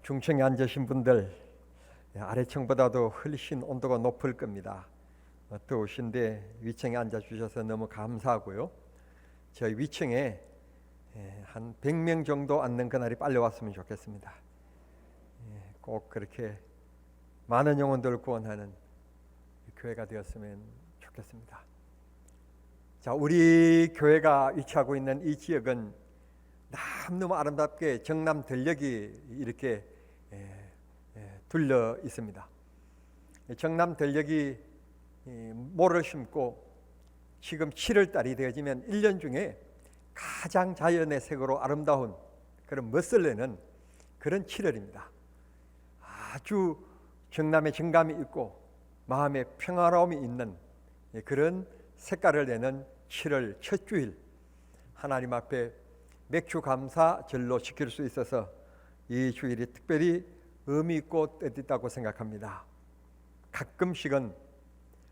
중층에 앉으신 분들 아래층보다도 훨씬 온도가 높을 겁니다. 더우신데 위층에 앉아주셔서 너무 감사하고요. 저희 위층에 한 100명 정도 앉는 그날이 빨리 왔으면 좋겠습니다. 꼭 그렇게 많은 영혼들을 구원하는 교회가 되었으면 좋겠습니다. 자, 우리 교회가 위치하고 있는 이 지역은 너무 아름답게 정남 들녘이 이렇게 둘러 있습니다. 정남 들녘이 모를 심고 지금 7월 달이 되어지면 1년 중에 가장 자연의 색으로 아름다운 그런 멋을 내는 그런 7월입니다. 아주 정남의 정감이 있고 마음의 평화로움이 있는 그런 색깔을 내는 7월 첫 주일, 하나님 앞에 맥주 감사절로 지킬 수 있어서 이 주일이 특별히 의미 있고 뜻있다고 생각합니다. 가끔씩은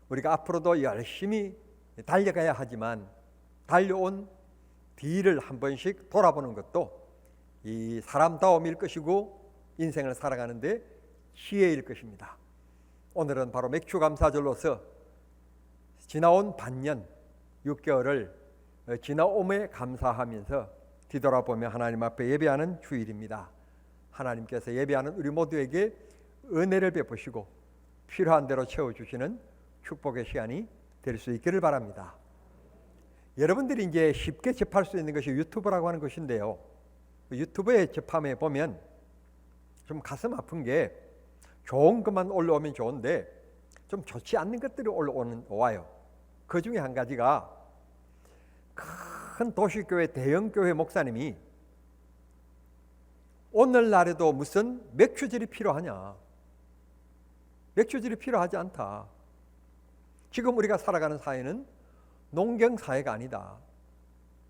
우리가 앞으로도 열심히 달려가야 하지만 달려온 뒤를 한 번씩 돌아보는 것도 이 사람다움일 것이고 인생을 살아가는데 지혜일 것입니다. 오늘은 바로 맥주 감사절로서 지나온 반년 6개월을 지나옴에 감사하면서 뒤돌아보며 하나님 앞에 예배하는 주일입니다. 하나님께서 예배하는 우리 모두에게 은혜를 베푸시고 필요한 대로 채워주시는 축복의 시간이 될 수 있기를 바랍니다. 여러분들이 이제 쉽게 접할 수 있는 것이 유튜브라고 하는 것인데요. 유튜브에 접함에 보면 좀 가슴 아픈 게 좋은 것만 올라오면 좋은데 좀 좋지 않는 것들이 올라와요. 그 중에 한 가지가 큰 도시교회 대형교회 목사님이 오늘날에도 무슨 맥주질이 필요하냐, 맥주질이 필요하지 않다. 지금 우리가 살아가는 사회는 농경사회가 아니다.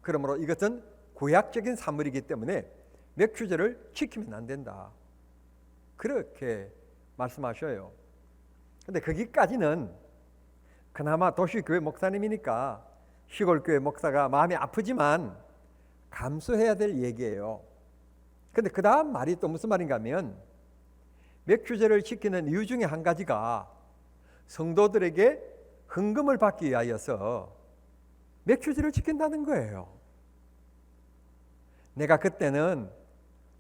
그러므로 이것은 구약적인 사물이기 때문에 맥주질을 지키면 안 된다. 그렇게 말씀하셔요. 근데 거기까지는 그나마 도시교회 목사님이니까 시골교회 목사가 마음이 아프지만 감수해야 될 얘기예요. 근데 그 다음 말이 또 무슨 말인가 하면 맥주제를 지키는 이유 중에 한 가지가 성도들에게 헌금을 받기 위하여서 맥주제를 지킨다는 거예요. 내가 그때는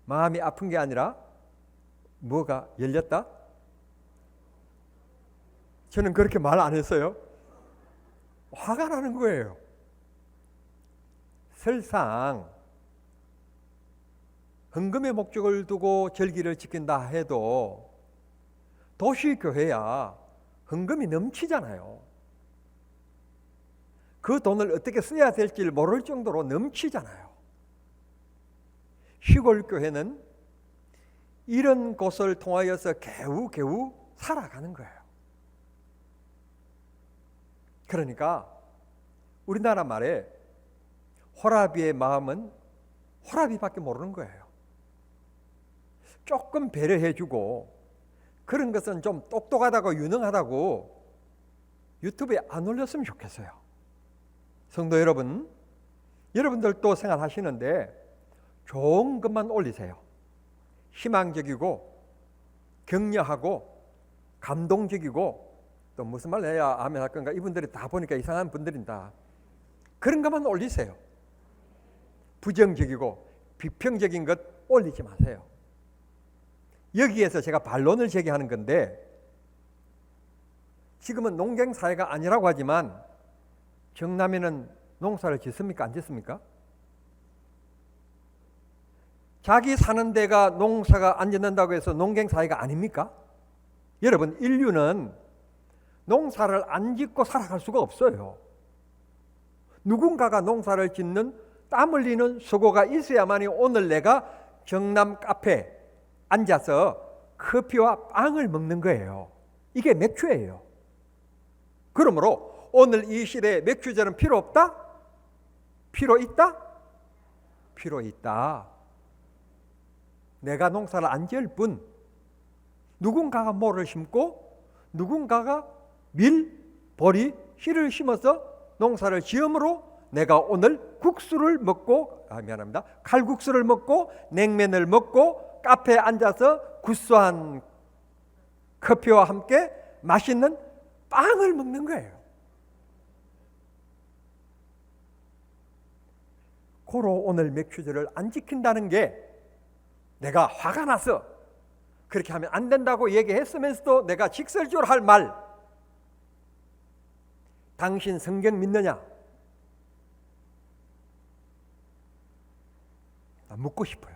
마음이 아픈 게 아니라 뭐가 열렸다? 저는 그렇게 말 안 했어요. 화가 나는 거예요. 설상 헌금의 목적을 두고 절기를 지킨다 해도 도시교회야 헌금이 넘치잖아요. 그 돈을 어떻게 써야 될지 모를 정도로 넘치잖아요. 시골교회는 이런 곳을 통하여서 겨우겨우 살아가는 거예요. 그러니까 우리나라 말에 호라비의 마음은 호라비밖에 모르는 거예요. 조금 배려해주고 그런 것은 좀 똑똑하다고 유능하다고 유튜브에 안 올렸으면 좋겠어요. 성도 여러분, 여러분들도 생활하시는데 좋은 것만 올리세요. 희망적이고 격려하고 감동적이고 또 무슨 말 해야 아멘 할 건가? 이분들이 다 보니까 이상한 분들인다. 그런 것만 올리세요. 부정적이고 비평적인 것 올리지 마세요. 여기에서 제가 반론을 제기하는 건데 지금은 농경사회가 아니라고 하지만 정남에는 농사를 짓습니까? 안 짓습니까? 자기 사는 데가 농사가 안 짓는다고 해서 농경사회가 아닙니까? 여러분, 인류는 농사를 안 짓고 살아갈 수가 없어요. 누군가가 농사를 짓는 땀 흘리는 수고가 있어야만이 오늘 내가 정남 카페 앉아서 커피와 빵을 먹는 거예요. 이게 맥주예요. 그러므로 오늘 이 시대에 맥주제는 필요 없다? 필요 있다? 필요 있다. 내가 농사를 안 지을 뿐 누군가가 모를 심고 누군가가 밀, 보리, 씨를 심어서 농사를 지음으로 내가 오늘 국수를 먹고 칼국수를 먹고 냉면을 먹고 카페에 앉아서 구수한 커피와 함께 맛있는 빵을 먹는 거예요. 고로 오늘 맥주제를 안 지킨다는 게 내가 화가 나서 그렇게 하면 안 된다고 얘기했으면서도 내가 직설적으로 할 말, 당신 성경 믿느냐? 나 묻고 싶어요.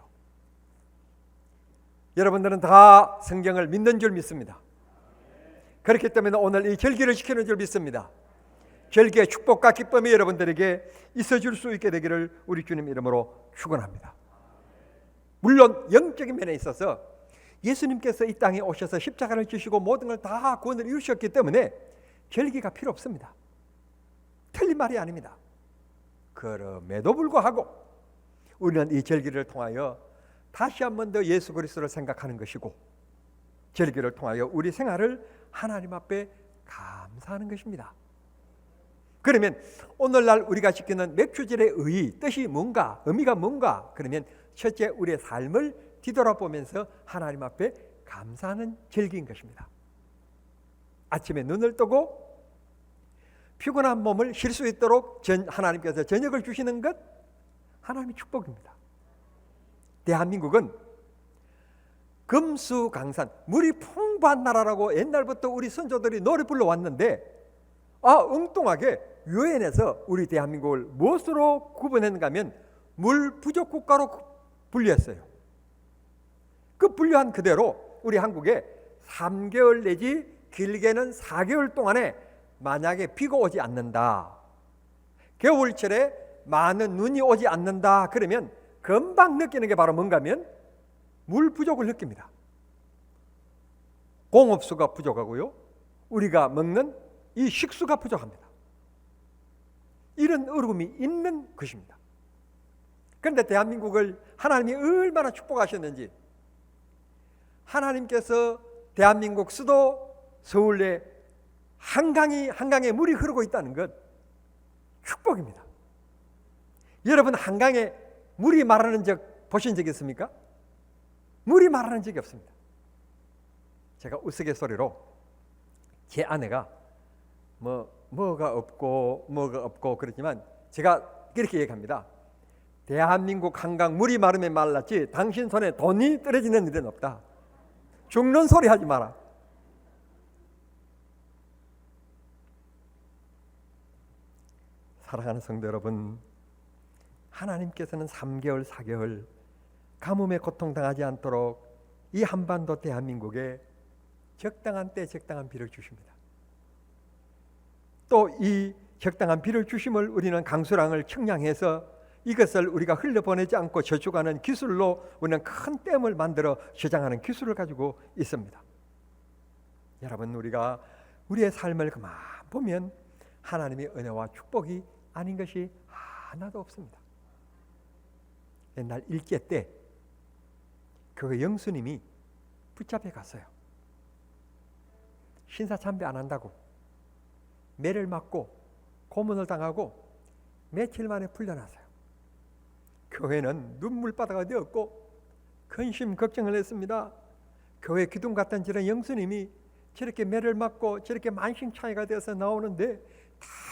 여러분들은 다 성경을 믿는 줄 믿습니다. 그렇기 때문에 오늘 이 절기를 지키는 줄 믿습니다. 절기의 축복과 기쁨이 여러분들에게 있어줄 수 있게 되기를 우리 주님 이름으로 축원합니다. 물론 영적인 면에 있어서 예수님께서 이 땅에 오셔서 십자가를 지시고 모든 걸 다 구원을 이루셨기 때문에 절기가 필요 없습니다. 틀린 말이 아닙니다. 그럼에도 불구하고 우리는 이 절기를 통하여 다시 한 번 더 예수 그리스도를 생각하는 것이고, 절기를 통하여 우리 생활을 하나님 앞에 감사하는 것입니다. 그러면 오늘날 우리가 지키는 맥주절의 뜻이 뭔가, 의미가 뭔가? 그러면 첫째, 우리의 삶을 뒤돌아보면서 하나님 앞에 감사하는 절기인 것입니다. 아침에 눈을 뜨고 피곤한 몸을 쉴 수 있도록 하나님께서 저녁을 주시는 것, 하나님의 축복입니다. 대한민국은 금수강산, 물이 풍부한 나라라고 옛날부터 우리 선조들이 노래 불러왔는데, 엉뚱하게 유엔에서 우리 대한민국을 무엇으로 구분했는가 하면 물 부족 국가로 분류했어요. 그 분류한 그대로 우리 한국에 3개월 내지 길게는 4개월 동안에 만약에 비가 오지 않는다, 겨울철에 많은 눈이 오지 않는다, 그러면 금방 느끼는 게 바로 뭔가 하면 물 부족을 느낍니다. 공업수가 부족하고요, 우리가 먹는 이 식수가 부족합니다. 이런 어려움이 있는 것입니다. 그런데 대한민국을 하나님이 얼마나 축복하셨는지, 하나님께서 대한민국 수도 서울에 한강에 물이 흐르고 있다는 것, 축복입니다. 여러분, 한강에 물이 마르는 적 보신 적 있습니까? 물이 마르는 적이 없습니다. 제가 우스갯소리로 제 아내가 뭐가 없고 그렇지만 제가 이렇게 얘기합니다. 대한민국 한강 물이 마르면 말랐지 당신 손에 돈이 떨어지는 일은 없다. 죽는 소리 하지 마라. 사랑하는 성도 여러분, 하나님께서는 3개월, 4개월 가뭄에 고통당하지 않도록 이 한반도 대한민국에 적당한 때 적당한 비를 주십니다. 또 이 적당한 비를 주심을 우리는 강수량을 측량해서 이것을 우리가 흘려보내지 않고 저축하는 기술로 우리는 큰 댐을 만들어 저장하는 기술을 가지고 있습니다. 여러분, 우리가 우리의 삶을 그만 보면 하나님의 은혜와 축복이 아닌 것이 하나도 없습니다. 옛날 일제 때 그 영수님이 붙잡혀 갔어요. 신사참배 안 한다고 매를 맞고 고문을 당하고 며칠 만에 풀려났어요. 교회는 눈물바다가 되었고 근심 걱정을 했습니다. 교회 기둥 같은 저런 영수님이 저렇게 매를 맞고 저렇게 만신창이가 되어서 나오는데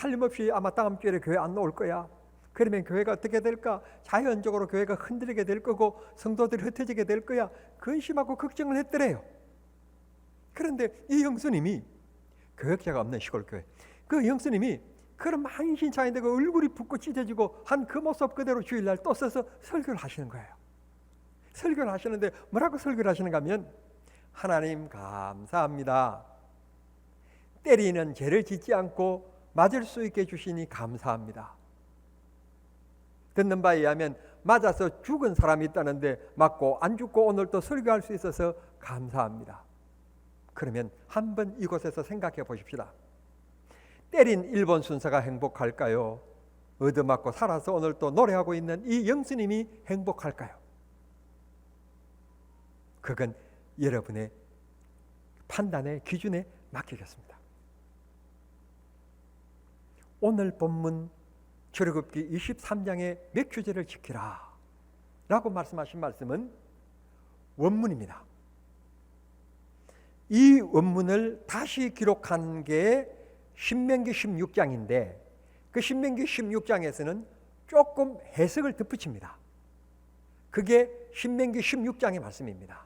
틀림없이 아마 다음 주에 교회 안 나올 거야. 그러면 교회가 어떻게 될까? 자연적으로 교회가 흔들리게 될 거고 성도들이 흩어지게 될 거야. 근심하고 걱정을 했더래요. 그런데 이 영수님이, 교역자가 없는 시골교회, 그 영수님이 그런 만신창인데 그 얼굴이 붓고 찢어지고 한 그 모습 그대로 주일날 또 서서 설교를 하시는 거예요. 설교를 하시는데 뭐라고 설교를 하시는가 하면, 하나님 감사합니다. 때리는 죄를 짓지 않고 맞을 수 있게 해주시니 감사합니다. 듣는 바에 의하면 맞아서 죽은 사람이 있다는데 맞고 안 죽고 오늘 또 설교할 수 있어서 감사합니다. 그러면 한번 이곳에서 생각해 보십시다. 때린 일본 순사가 행복할까요? 얻어맞고 살아서 오늘 또 노래하고 있는 이 영수님이 행복할까요? 그건 여러분의 판단의 기준에 맡기겠습니다. 오늘 본문 출애굽기 23장의 맥주제를 지키라 라고 말씀하신 말씀은 원문입니다. 이 원문을 다시 기록한 게 신명기 16장인데 그 신명기 16장에서는 조금 해석을 덧붙입니다. 그게 신명기 16장의 말씀입니다.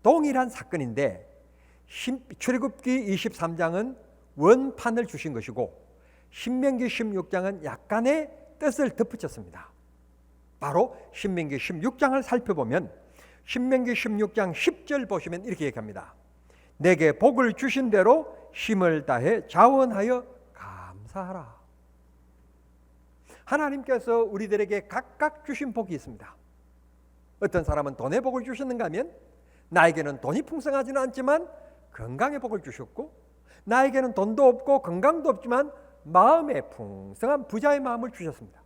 동일한 사건인데 출애굽기 23장은 원판을 주신 것이고 신명기 16장은 약간의 뜻을 덧붙였습니다. 바로 신명기 16장을 살펴보면 신명기 16장 10절 보시면 이렇게 얘기합니다. 내게 복을 주신 대로 힘을 다해 자원하여 감사하라. 하나님께서 우리들에게 각각 주신 복이 있습니다. 어떤 사람은 돈의 복을 주셨는가 하면 나에게는 돈이 풍성하지는 않지만 건강의 복을 주셨고 나에게는 돈도 없고 건강도 없지만 마음에 풍성한 부자의 마음을 주셨습니다.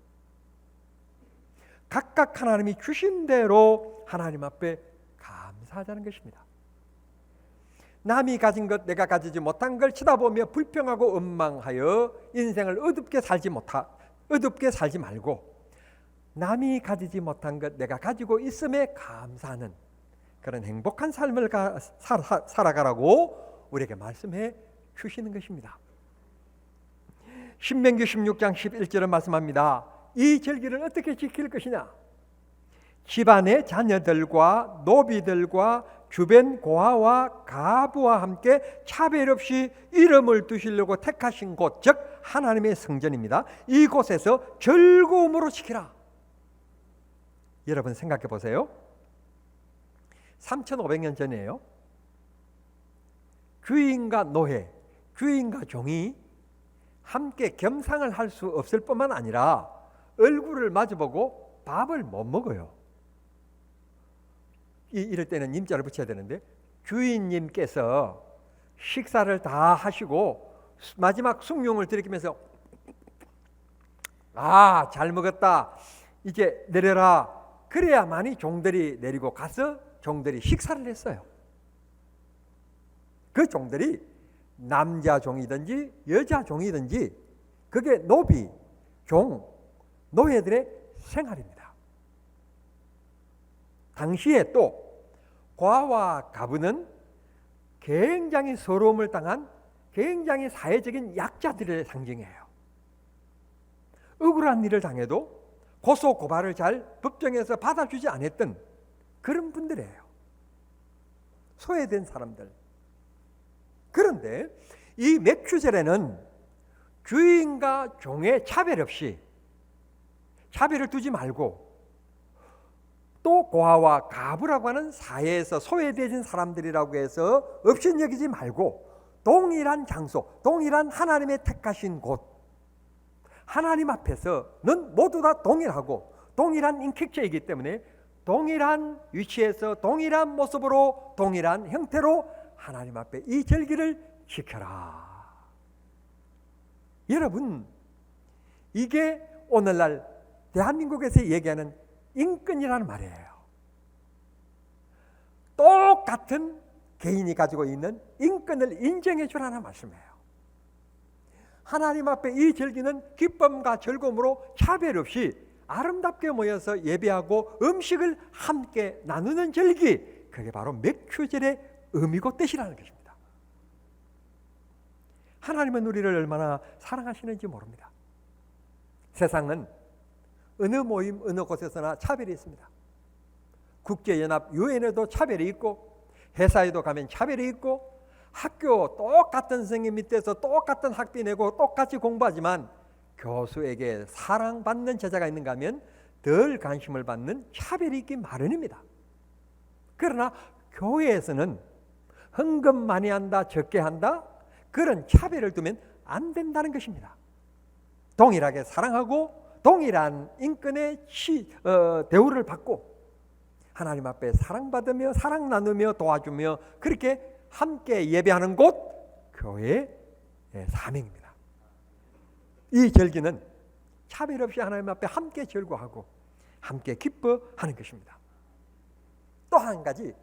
각각 하나님이 주신 대로 하나님 앞에 감사하자는 것입니다. 남이 가진 것 내가 가지지 못한 걸 쳐다보며 불평하고 원망하여 인생을 어둡게 살지 말고 남이 가지지 못한 것 내가 가지고 있음에 감사하는 그런 행복한 삶을 살아가라고 우리에게 말씀해 주시는 것입니다. 신명기 16장 11절은 말씀합니다. 이 절기를 어떻게 지킬 것이냐? 집안의 자녀들과 노비들과 주변 고아와 가부와 함께 차별 없이 이름을 두시려고 택하신 곳, 즉 하나님의 성전입니다. 이곳에서 즐거움으로 지키라. 여러분 생각해 보세요. 3500년 전이에요. 주인과 노예, 주인과 종이 함께 겸상을 할 수 없을 뿐만 아니라 얼굴을 마주보고 밥을 못 먹어요. 이럴 때는 님자를 붙여야 되는데 주인님께서 식사를 다 하시고 마지막 숭늉을 들이키면서 잘 먹었다 이제 내려라 그래야만이 종들이 내리고 가서 종들이 식사를 했어요. 그 종들이 남자 종이든지 여자 종이든지 그게 노비, 종, 노예들의 생활입니다. 당시에 또 과와 가부는 굉장히 서러움을 당한 굉장히 사회적인 약자들의 상징이에요. 억울한 일을 당해도 고소 고발을 잘 법정에서 받아주지 않았던 그런 분들이에요. 소외된 사람들. 그런데 이 맥추절에는 주인과 종의 차별 없이 차별을 두지 말고 또 고아와 가부라고 하는 사회에서 소외되어진 사람들이라고 해서 업신여기지 말고 동일한 장소, 동일한 하나님의 택하신 곳 하나님 앞에서는 모두 다 동일하고 동일한 인격체이기 때문에 동일한 위치에서 동일한 모습으로 동일한 형태로 하나님 앞에 이 절기를 지켜라. 여러분 이게 오늘날 대한민국에서 얘기하는 인권이라는 말이에요. 똑같은 개인이 가지고 있는 인권을 인정해 주라는 말씀이에요. 하나님 앞에 이 절기는 기쁨과 즐거움으로 차별 없이 아름답게 모여서 예배하고 음식을 함께 나누는 절기, 그게 바로 맥추절의 의미고 뜻이라는 것입니다. 하나님은 우리를 얼마나 사랑하시는지 모릅니다. 세상은 어느 모임 어느 곳에서나 차별이 있습니다. 국제연합 유엔에도 차별이 있고 회사에도 가면 차별이 있고 학교 똑같은 선생님 밑에서 똑같은 학비 내고 똑같이 공부하지만 교수에게 사랑받는 제자가 있는가 하면 덜 관심을 받는 차별이 있기 마련입니다. 그러나 교회에서는 헌금 많이 한다 적게 한다 그런 차별을 두면 안 된다는 것입니다. 동일하게 사랑하고 동일한 인권의 대우를 받고 하나님 앞에 사랑받으며 사랑 나누며 도와주며 그렇게 함께 예배하는 곳 교회의 사명입니다. 이 절기는 차별 없이 하나님 앞에 함께 즐거워하고 함께 기뻐하는 것입니다. 또 한 가지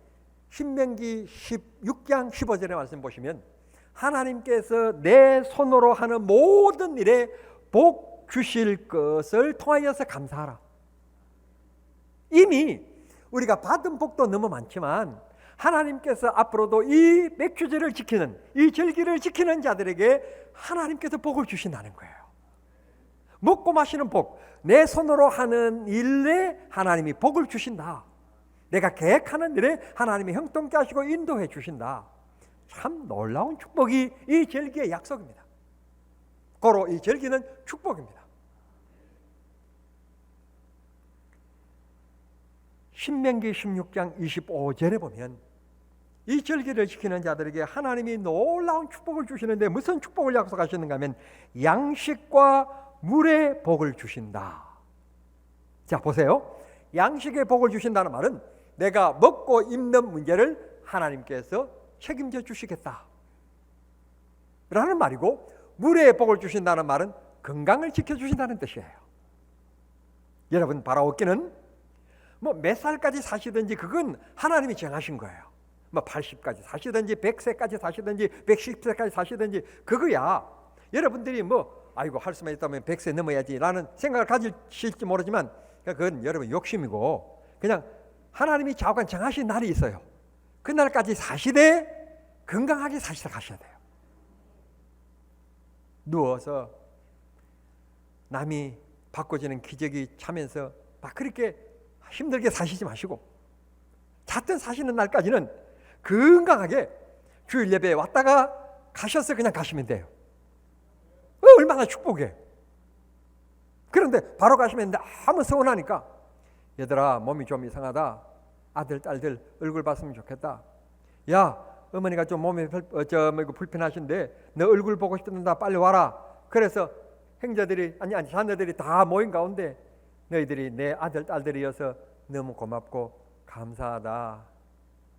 신명기 16장 15절의 말씀 보시면 하나님께서 내 손으로 하는 모든 일에 복 주실 것을 통하여서 감사하라. 이미 우리가 받은 복도 너무 많지만 하나님께서 앞으로도 이 맥주제를 지키는, 이 절기를 지키는 자들에게 하나님께서 복을 주신다는 거예요. 먹고 마시는 복, 내 손으로 하는 일에 하나님이 복을 주신다. 내가 계획하는 일에 하나님이 형통케 하시고 인도해 주신다. 참 놀라운 축복이 이 절기의 약속입니다. 고로 이 절기는 축복입니다. 신명기 16장 25절에 보면 이 절기를 지키는 자들에게 하나님이 놀라운 축복을 주시는데 무슨 축복을 약속하시는가 하면 양식과 물의 복을 주신다. 자, 보세요. 양식의 복을 주신다는 말은 내가 먹고 입는 문제를 하나님께서 책임져 주시겠다 라는 말이고, 물의 복을 주신다는 말은 건강을 지켜주신다는 뜻이에요. 여러분, 바라옵기는 뭐 몇 살까지 사시든지 그건 하나님이 정하신 거예요. 뭐 80까지 사시든지 100세까지 사시든지 110세까지 사시든지 그거야. 여러분들이 뭐 아이고 할 수만 있다면 100세 넘어야지 라는 생각을 가지실지 모르지만 그건 여러분 욕심이고, 그냥 하나님이 좌우간 정하신 날이 있어요. 그 날까지 사시되 건강하게 사시다 가셔야 돼요. 누워서 남이 바꿔주는 기저귀 차면서 막 그렇게 힘들게 사시지 마시고, 잤든 사시는 날까지는 건강하게 주일 예배에 왔다가 가셔서 그냥 가시면 돼요. 얼마나 축복해. 그런데 바로 가시면 너무 서운하니까, 얘들아 몸이 좀 이상하다, 아들 딸들 얼굴 봤으면 좋겠다, 야 어머니가 좀 몸이 불편하신데 너 얼굴 보고 싶단다, 빨리 와라. 그래서 형제들이 아니 자녀들이 다 모인 가운데 너희들이 내 아들 딸들이어서 너무 고맙고 감사하다,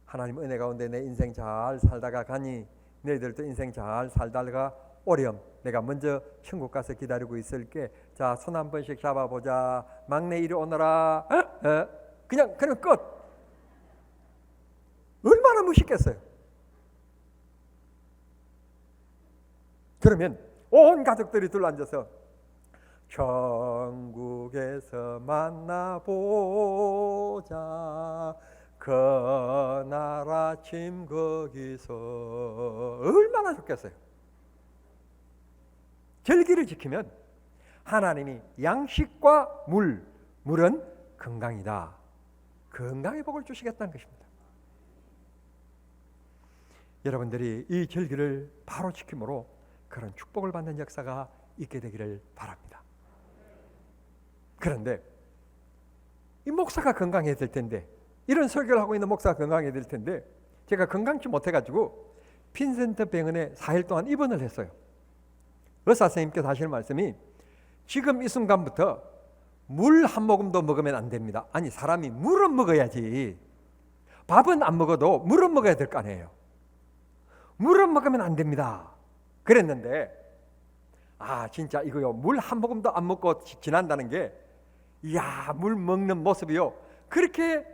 하나님 은혜 가운데 내 인생 잘 살다가 가니 너희들도 인생 잘 살다가 오렴, 내가 먼저 천국 가서 기다리고 있을게. 자, 손 한 번씩 잡아보자. 막내 이리 오너라. 그냥 끝. 얼마나 멋있겠어요. 그러면 온 가족들이 둘러앉아서 천국에서 만나보자, 그날 아침 거기서. 얼마나 좋겠어요. 절기를 지키면 하나님이 양식과 물은 건강이다, 건강의 복을 주시겠다는 것입니다. 여러분들이 이 절기를 바로 지킴으로 그런 축복을 받는 역사가 있게 되기를 바랍니다. 그런데 이 목사가 건강해야 될 텐데, 이런 설교를 하고 있는 목사가 건강해야 될 텐데, 제가 건강치 못해가지고 빈센트 병원에 4일 동안 입원을 했어요. 의사 선생님께서 하시는 말씀이 지금 이 순간부터 물 한 모금도 먹으면 안 됩니다. 아니, 사람이 물은 먹어야지. 밥은 안 먹어도 물은 먹어야 될 거 아니에요. 물은 먹으면 안 됩니다 그랬는데, 진짜 이거요, 물 한 모금도 안 먹고 지난다는 게, 이야, 물 먹는 모습이요, 그렇게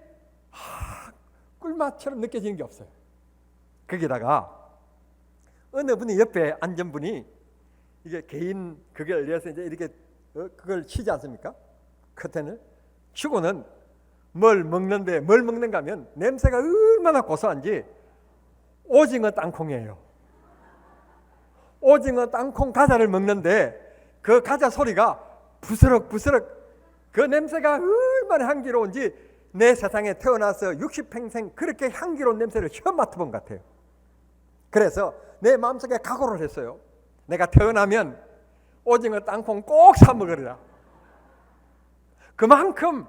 꿀맛처럼 느껴지는 게 없어요. 거기다가 어느 분이 옆에 앉은 분이 이게 개인 그걸 위해서 이제 이렇게 그걸 치지 않습니까? 커튼을 치고는 뭘 먹는가 하면 냄새가 얼마나 고소한지 오징어 땅콩이에요. 오징어 땅콩 과자를 먹는데 그 과자 소리가 부스럭부스럭, 그 냄새가 얼마나 향기로운지 내 세상에 태어나서 60평생 그렇게 향기로운 냄새를 처음 맡아본 것 같아요. 그래서 내 마음속에 각오를 했어요. 내가 태어나면 오징어 땅콩 꼭 사 먹으리라. 그만큼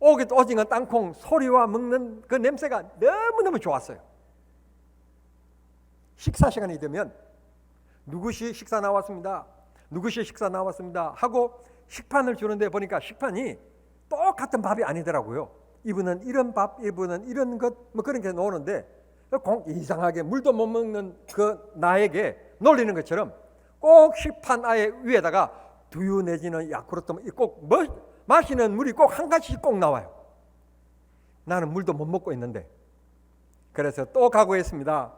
오징어 땅콩 소리와 먹는 그 냄새가 너무너무 좋았어요. 식사 시간이 되면 누구시 식사 나왔습니다, 누구시 식사 나왔습니다 하고 식판을 주는데 보니까 식판이 똑같은 밥이 아니더라고요. 이분은 이런 밥, 이분은 이런 것, 뭐 그런 게 나오는데 이상하게 물도 못 먹는 그 나에게 놀리는 것처럼 꼭 식판 아예 위에다가 두유 내지는 야쿠르트 꼭 마시는 물이 꼭 한 가지씩 꼭 나와요. 나는 물도 못 먹고 있는데, 그래서 또 각오했습니다.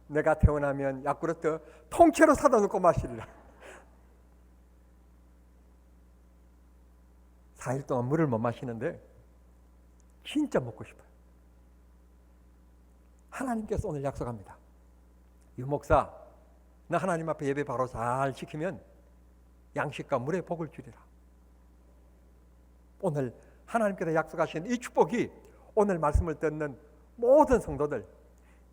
내가 태어나면 야쿠르트 통째로 사다 놓고 마시리라. 4일 동안 물을 못 마시는데 진짜 먹고 싶어요. 하나님께서 오늘 약속합니다. 유 목사, 나 하나님 앞에 예배 바로 잘 지키면 양식과 물의 복을 주리라. 오늘 하나님께서 약속하신 이 축복이 오늘 말씀을 듣는 모든 성도들,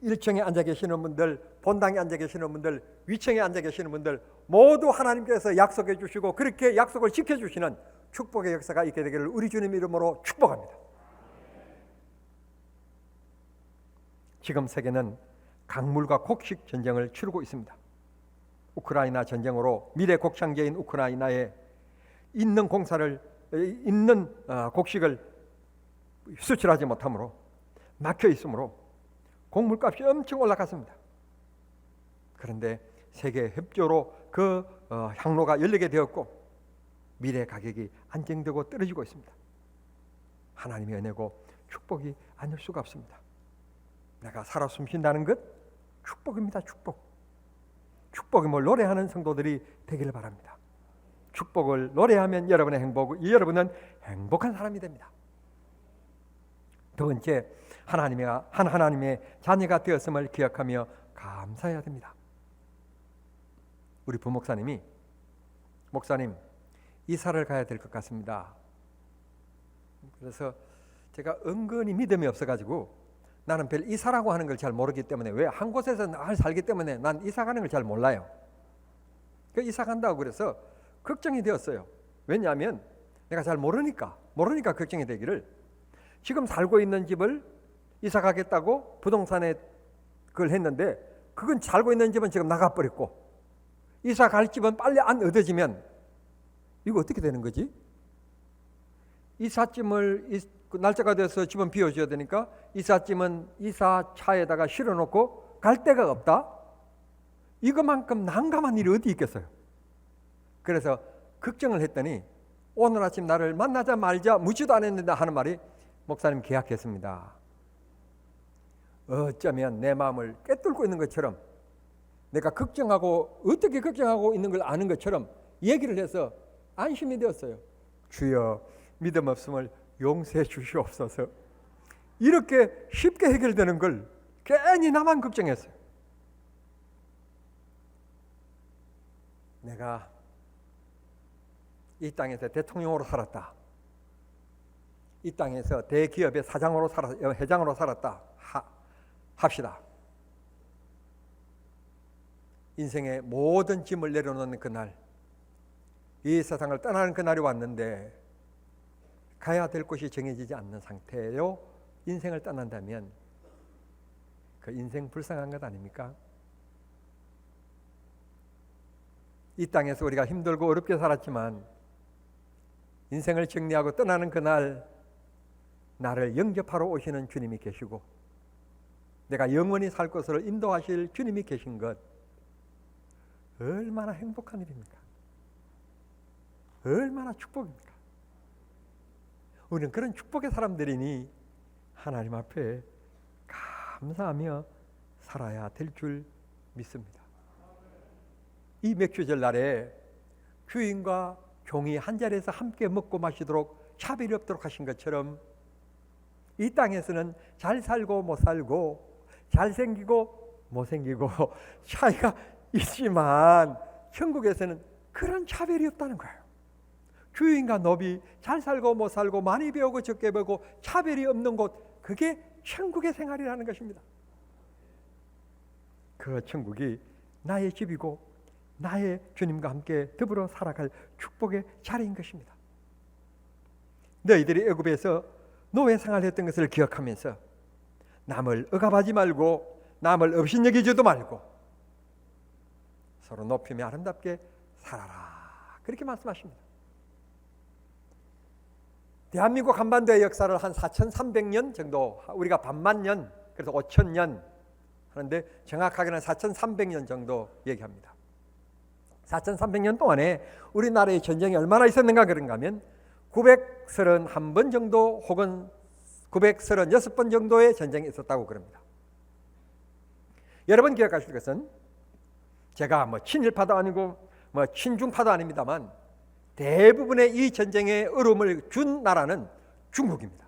1층에 앉아 계시는 분들, 본당에 앉아 계시는 분들, 위층에 앉아 계시는 분들 모두 하나님께서 약속해 주시고 그렇게 약속을 지켜주시는 축복의 역사가 있게 되기를 우리 주님 이름으로 축복합니다. 지금 세계는 강물과 곡식 전쟁을 치르고 있습니다. 우크라이나 전쟁으로 미래 곡창제인 우크라이나에 있는 곡식을 수출하지 못하므로 막혀 있으므로 곡물값이 엄청 올라갔습니다. 그런데 세계 협조로 그 항로가 열리게 되었고 미래 가격이 안정되고 떨어지고 있습니다. 하나님의 은혜고 축복이 아닐 수가 없습니다. 내가 살아 숨쉰다는 것 축복입니다. 축복임을 노래하는 성도들이 되기를 바랍니다. 축복을 노래하면 여러분은 행복한 사람이 됩니다. 두 번째, 하나님의 자녀가 되었음을 기억하며 감사해야 됩니다. 우리 부목사님이 목사님 이사를 가야 될 것 같습니다. 그래서 제가 은근히 믿음이 없어가지고 나는 별 이사라고 하는 걸 잘 모르기 때문에 왜 한 곳에서 늘 살기 때문에 난 이사 가는 걸 잘 몰라요. 그 이사 간다고 그래서 걱정이 되었어요. 왜냐하면 내가 잘 모르니까 걱정이 되기를 지금 살고 있는 집을 이사 가겠다고 부동산에 그걸 했는데 그건 살고 있는 집은 지금 나가버렸고 이사 갈 집은 빨리 안 얻어지면 이거 어떻게 되는 거지? 이삿짐을 날짜가 돼서 집은 비워줘야 되니까 이삿짐은 이사차에다가 실어놓고 갈 데가 없다? 이거만큼 난감한 일이 어디 있겠어요? 그래서 걱정을 했더니 오늘 아침 나를 만나자 말자 묻지도 않았는데 하는 말이 목사님 계약했습니다. 어쩌면 내 마음을 꿰뚫고 있는 것처럼 내가 어떻게 걱정하고 있는 걸 아는 것처럼 얘기를 해서 안심이 되었어요. 주여 믿음 없음을 용서해 주시옵소서. 이렇게 쉽게 해결되는 걸 괜히 나만 걱정했어요. 내가 이 땅에서 대통령으로 살았다. 이 땅에서 대기업의 회장으로 살았다 합시다. 인생의 모든 짐을 내려놓는 그날, 이 세상을 떠나는 그날이 왔는데 가야 될 곳이 정해지지 않는 상태로 인생을 떠난다면 그 인생 불쌍한 것 아닙니까? 이 땅에서 우리가 힘들고 어렵게 살았지만 인생을 정리하고 떠나는 그날 나를 영접하러 오시는 주님이 계시고 내가 영원히 살 것으로 인도하실 주님이 계신 것 얼마나 행복한 일입니까? 얼마나 축복입니까? 우리는 그런 축복의 사람들이니 하나님 앞에 감사하며 살아야 될 줄 믿습니다. 이 맥주절 날에 주인과 종이 한 자리에서 함께 먹고 마시도록 차별이 없도록 하신 것처럼 이 땅에서는 잘 살고 못 살고 잘생기고 못생기고 차이가 있지만 천국에서는 그런 차별이 없다는 거예요. 주인과 노비, 잘 살고 못 살고 많이 배우고 적게 배우고 차별이 없는 곳, 그게 천국의 생활이라는 것입니다. 그 천국이 나의 집이고 나의 주님과 함께 더불어 살아갈 축복의 자리인 것입니다. 너희들이 애굽에서 노예 생활했던 것을 기억하면서 남을 억압하지 말고 남을 업신여기지도 말고 서로 높이며 아름답게 살아라, 그렇게 말씀하십니다. 대한민국 한반도의 역사를 한 4,300년 정도, 우리가 반만년, 그래서 5,000년 하는데 정확하게는 4,300년 정도 얘기합니다. 4,300년 동안에 우리나라의 전쟁이 얼마나 있었는가 그런가 하면 931번 정도 혹은 936번 정도의 전쟁이 있었다고 그럽니다. 여러분 기억하실 것은 제가 친일파도 아니고 친중파도 아닙니다만 대부분의 이 전쟁의 어려움을 준 나라는 중국입니다.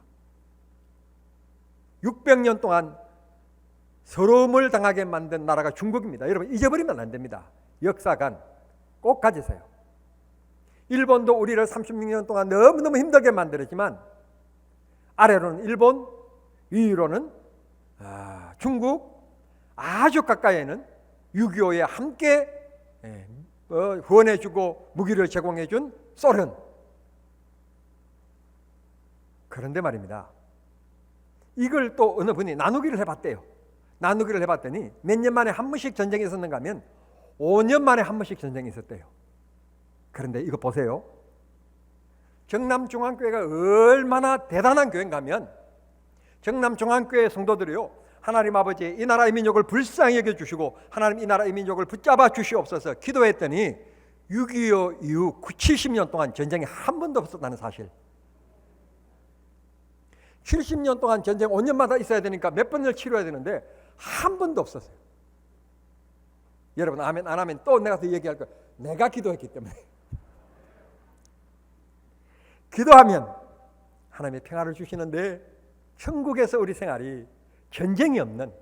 600년 동안 서러움을 당하게 만든 나라가 중국입니다. 여러분 잊어버리면 안 됩니다. 역사관 꼭 가지세요. 일본도 우리를 36년 동안 너무너무 힘들게 만들었지만 아래로는 일본, 위로는 중국, 아주 가까이에는 6.25에 함께 후원해주고 무기를 제공해준 소련. 그런데 말입니다, 이걸 또 어느 분이 나누기를 해봤대요. 나누기를 해봤더니 몇 년 만에 한 번씩 전쟁이 있었는가 하면 5년 만에 한 번씩 전쟁이 있었대요. 그런데 이거 보세요. 정남중앙교회가 얼마나 대단한 교회인가 하면 정남중앙교회 성도들이요, 하나님 아버지 이 나라의 민족을 불쌍히 여겨주시고 하나님 이 나라의 민족을 붙잡아 주시옵소서 기도했더니 6.25 이후 70년 동안 전쟁이 한 번도 없었다는 사실. 70년 동안 전쟁 5년마다 있어야 되니까 몇 번을 치러야 되는데 한 번도 없었어요. 여러분 아멘 안 하면 또 내가 더 얘기할 거예요. 내가 기도했기 때문에. 기도하면 하나님의 평화를 주시는데 천국에서 우리 생활이 전쟁이 없는,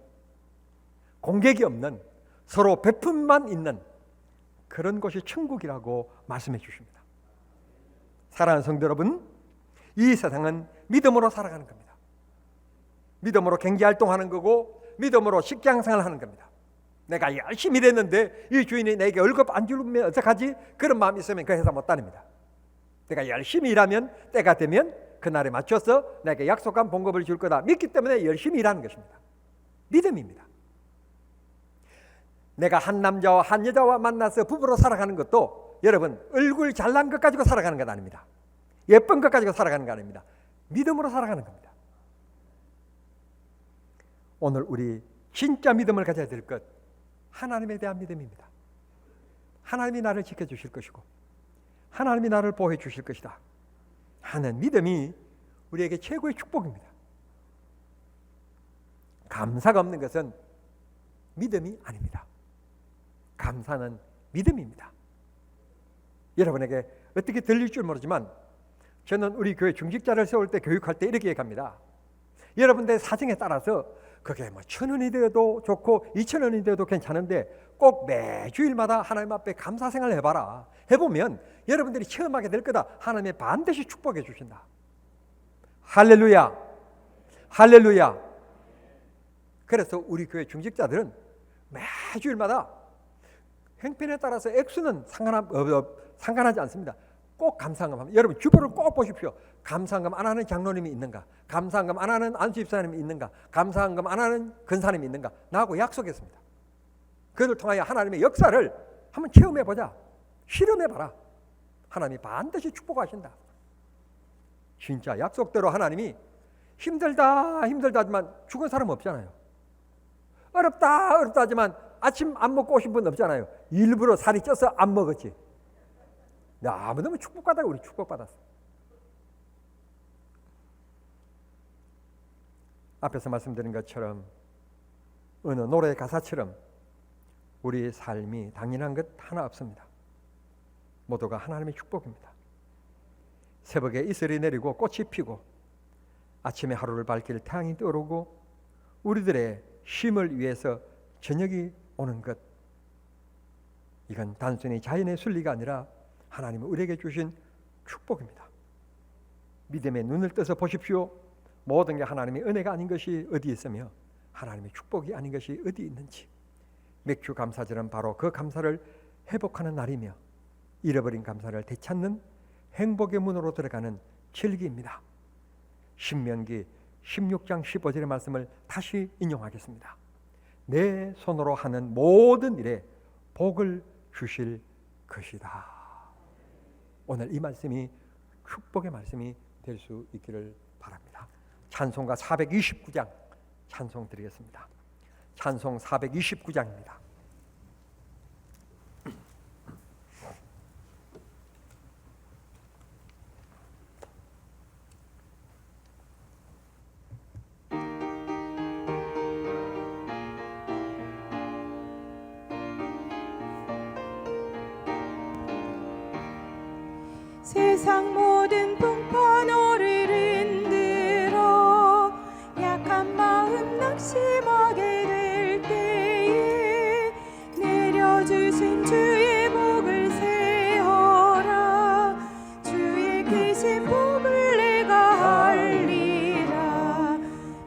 공격이 없는, 서로 베품만 있는 그런 곳이 천국이라고 말씀해 주십니다. 사랑하는 성도 여러분, 이 세상은 믿음으로 살아가는 겁니다. 믿음으로 경제활동하는 거고 믿음으로 직장생활 하는 겁니다. 내가 열심히 일했는데 이 주인이 내게 월급 안 주면 어떡하지? 그런 마음이 있으면 그 회사 못 다닙니다. 내가 열심히 일하면 때가 되면 그날에 맞춰서 내게 약속한 봉급을 줄 거다 믿기 때문에 열심히 일하는 것입니다. 믿음입니다. 내가 한 남자와 한 여자와 만나서 부부로 살아가는 것도 여러분 얼굴 잘난 것 가지고 살아가는 것 아닙니다. 예쁜 것 가지고 살아가는 거 아닙니다. 믿음으로 살아가는 겁니다. 오늘 우리 진짜 믿음을 가져야 될 것, 하나님에 대한 믿음입니다. 하나님이 나를 지켜주실 것이고 하나님이 나를 보호해 주실 것이다 하는 믿음이 우리에게 최고의 축복입니다. 감사가 없는 것은 믿음이 아닙니다. 감사는 믿음입니다. 여러분에게 어떻게 들릴 줄 모르지만 저는 우리 교회 중직자를 세울 때 교육할 때 이렇게 얘기합니다. 여러분들의 사정에 따라서 그게 뭐 1,000원이 되어도 좋고 2,000원이 되어도 괜찮은데 꼭 매주일마다 하나님 앞에 감사 생활을 해봐라. 해보면 여러분들이 체험하게 될 거다. 하나님이 반드시 축복해 주신다. 할렐루야, 할렐루야. 그래서 우리 교회 중직자들은 매주일마다 형편에 따라서 액수는 상관하지 않습니다. 꼭 감사한금 합니다. 여러분 주보를 꼭 보십시오. 감사한금 안 하는 장로님이 있는가? 감사한금 안 하는 안수집사님이 있는가? 감사한금 안 하는 근사님이 있는가? 나하고 약속했습니다. 그를 통하여 하나님의 역사를 한번 체험해보자. 실험해봐라. 하나님이 반드시 축복하신다. 진짜 약속대로 하나님이 힘들다 하지만 죽은 사람 없잖아요. 어렵다 하지만 아침 안 먹고 오신 분 없잖아요. 일부러 살이 쪄서 안 먹었지. 너무너무 축복받아. 우리 축복받았어. 앞에서 말씀드린 것처럼 어느 노래 가사처럼 우리의 삶이 당연한 것 하나 없습니다. 모두가 하나님의 축복입니다. 새벽에 이슬이 내리고 꽃이 피고 아침에 하루를 밝힐 태양이 떠오르고 우리들의 쉼을 위해서 저녁이 오는 것, 이건 단순히 자연의 순리가 아니라 하나님이 우리에게 주신 축복입니다. 믿음의 눈을 떠서 보십시오. 모든 게 하나님의 은혜가 아닌 것이 어디 있으며 하나님의 축복이 아닌 것이 어디 있는지. 맥주 감사절은 바로 그 감사를 회복하는 날이며 잃어버린 감사를 되찾는 행복의 문으로 들어가는 절기입니다. 신명기 16장 15절의 말씀을 다시 인용하겠습니다. 내 손으로 하는 모든 일에 복을 주실 것이다. 오늘 이 말씀이 축복의 말씀이 될 수 있기를 바랍니다. 찬송가 429장 찬송 드리겠습니다. 찬송 429장입니다. 세상 모든 풍파노를 흔들어 약한 마음 낙심하게 주신 복을 내가 알리라.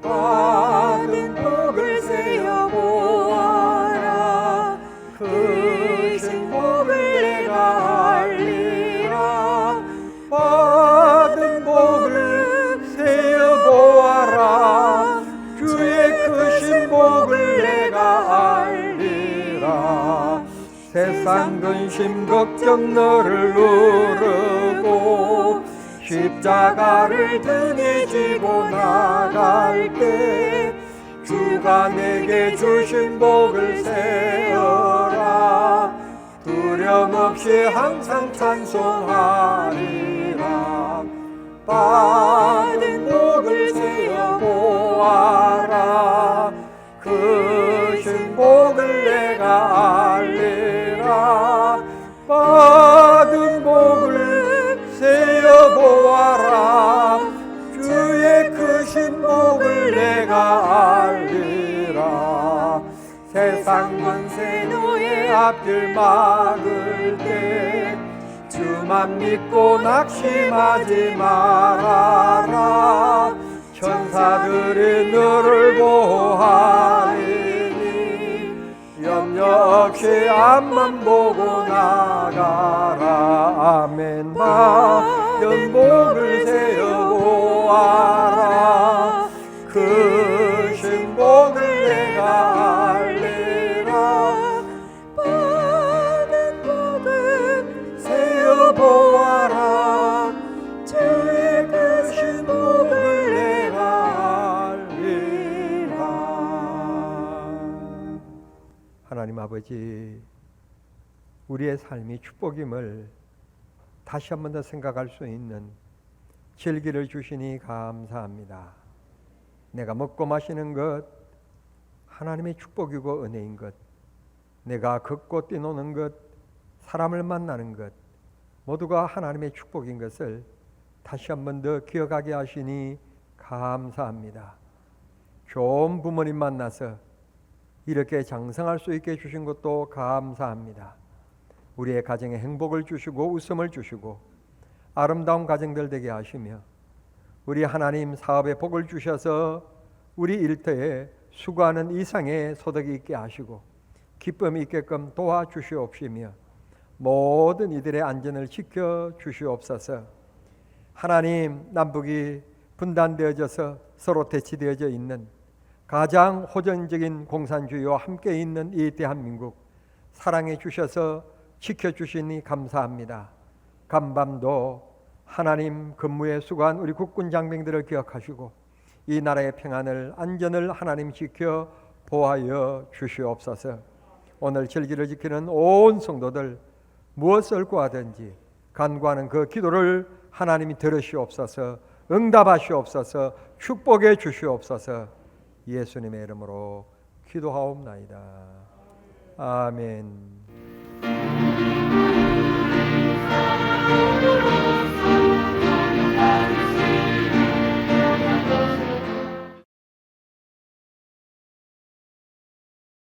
받은 복을 세어 보아라. 주신 복을 내가 알리라. 받은 복을 세어 보아라. 주의 크신 복을 내가 알리라. 세상 근심 걱정 너를 누르고 십자가를 등에 지고 나갈 때 주가 내게 주신 복을 세어라. 두려움 없이 항상 찬송하리라. 받은 복을 세어 보아라. 크신 복을 내가 알리라. 받은 복을 세어 보아라. 주의 크신 복을 내가 알리라. 세상 권세 너의 앞길 막을 때 주만 믿고 낙심하지 말아라. 천사들이 너를 보호하리니 염려 없이 앞만 보고 나가라. 아멘. 받은 복을 세어 보아라. 크신 복을 내가 알리라. 받은 복을 세어 보아라. 주의 크신 복을 내가 알리라. 하나님 아버지, 우리의 삶이 축복임을 다시 한 번 더 생각할 수 있는 질기를 주시니 감사합니다. 내가 먹고 마시는 것 하나님의 축복이고 은혜인 것, 내가 걷고 뛰노는 것, 사람을 만나는 것 모두가 하나님의 축복인 것을 다시 한 번 더 기억하게 하시니 감사합니다. 좋은 부모님 만나서 이렇게 장성할 수 있게 주신 것도 감사합니다. 우리의 가정에 행복을 주시고 웃음을 주시고 아름다운 가정들 되게 하시며 우리 하나님 사업에 복을 주셔서 우리 일터에 수고하는 이상의 소득이 있게 하시고 기쁨이 있게끔 도와주시옵시며 모든 이들의 안전을 지켜 주시옵소서. 하나님, 남북이 분단되어져서 서로 대치되어져 있는 가장 호전적인 공산주의와 함께 있는 이 대한민국 사랑해 주셔서 지켜주시니 감사합니다. 간밤도 하나님 근무에 수고한 우리 국군 장병들을 기억하시고 이 나라의 평안을 안전을 하나님 지켜 보호하여 주시옵소서. 오늘 절기를 지키는 온 성도들 무엇을 구하든지 간구하는 그 기도를 하나님이 들으시옵소서. 응답하시옵소서. 축복해 주시옵소서. 예수님의 이름으로 기도하옵나이다. 아멘.